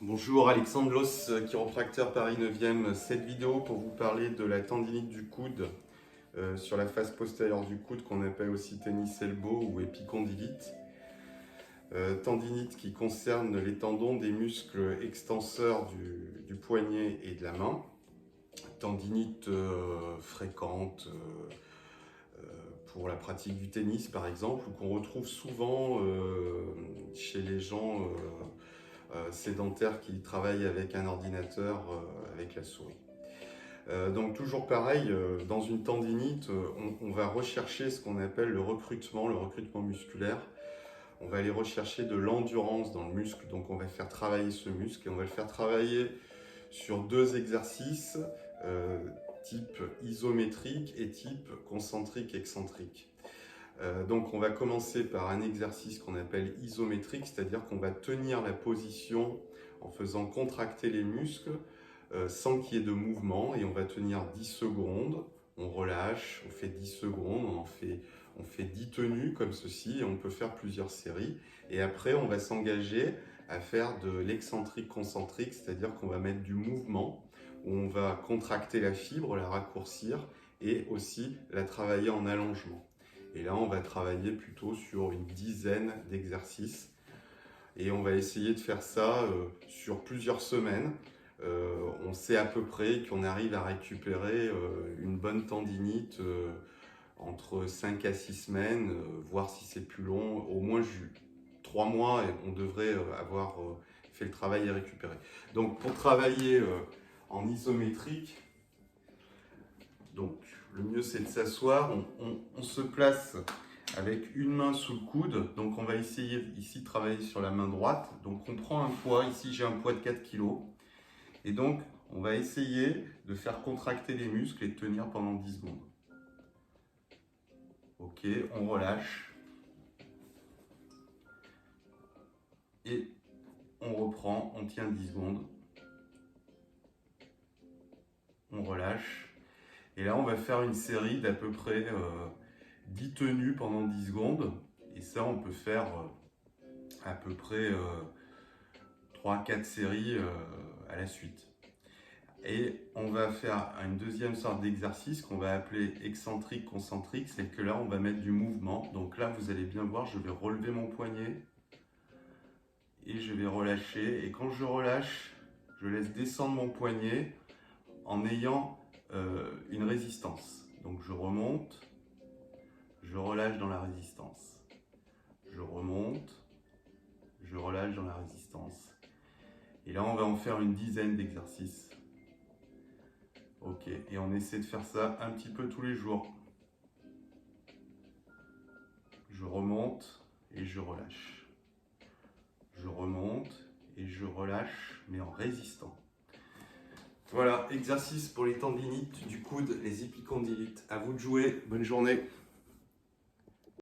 Bonjour, Alexandre Los, chiropracteur Paris 9e. Cette vidéo pour vous parler de la tendinite du coude sur la face postérieure du coude qu'on appelle aussi tennis elbow ou épicondylite. Tendinite qui concerne les tendons des muscles extenseurs du poignet et de la main. Tendinite fréquente pour la pratique du tennis par exemple, ou qu'on retrouve souvent chez les gens sédentaires qui travaillent avec un ordinateur avec la souris. Donc toujours pareil, dans une tendinite, on va rechercher ce qu'on appelle le recrutement musculaire. On va aller rechercher de l'endurance dans le muscle, donc on va faire travailler ce muscle et on va le faire travailler sur deux exercices, type isométrique et type concentrique-excentrique. Donc on va commencer par un exercice qu'on appelle isométrique, c'est-à-dire qu'on va tenir la position en faisant contracter les muscles sans qu'il y ait de mouvement, et on va tenir 10 secondes, on relâche, on fait 10 secondes, on fait 10 tenues comme ceci, et on peut faire plusieurs séries, et après on va s'engager à faire de l'excentrique-concentrique, c'est-à-dire qu'on va mettre du mouvement, où on va contracter la fibre, la raccourcir, et aussi la travailler en allongement. Et là, on va travailler plutôt sur une dizaine d'exercices. Et on va essayer de faire ça sur plusieurs semaines. On sait à peu près qu'on arrive à récupérer une bonne tendinite entre 5 à 6 semaines, voire si c'est plus long, au moins 3 mois, et on devrait avoir fait le travail et récupéré. Donc pour travailler en isométrique, donc, le mieux c'est de s'asseoir, on se place avec une main sous le coude, donc on va essayer ici de travailler sur la main droite, donc on prend un poids, ici j'ai un poids de 4 kg, et donc on va essayer de faire contracter les muscles et de tenir pendant 10 secondes. Ok, on relâche, et on reprend, on tient 10 secondes, on relâche. Et là, on va faire une série d'à peu près 10 tenues pendant 10 secondes. Et ça, on peut faire à peu près 3-4 séries à la suite. Et on va faire une deuxième sorte d'exercice qu'on va appeler excentrique-concentrique. C'est que là, on va mettre du mouvement. Donc là, vous allez bien voir, je vais relever mon poignet et je vais relâcher. Et quand je relâche, je laisse descendre mon poignet en ayant une résistance. Donc je remonte, je relâche dans la résistance. Je remonte, je relâche dans la résistance. Et là, on va en faire une dizaine d'exercices. Ok, et on essaie de faire ça un petit peu tous les jours. Je remonte et je relâche. Je remonte et je relâche, mais en résistant. Voilà, exercice pour les tendinites du coude, les épicondylites. À vous de jouer, bonne journée.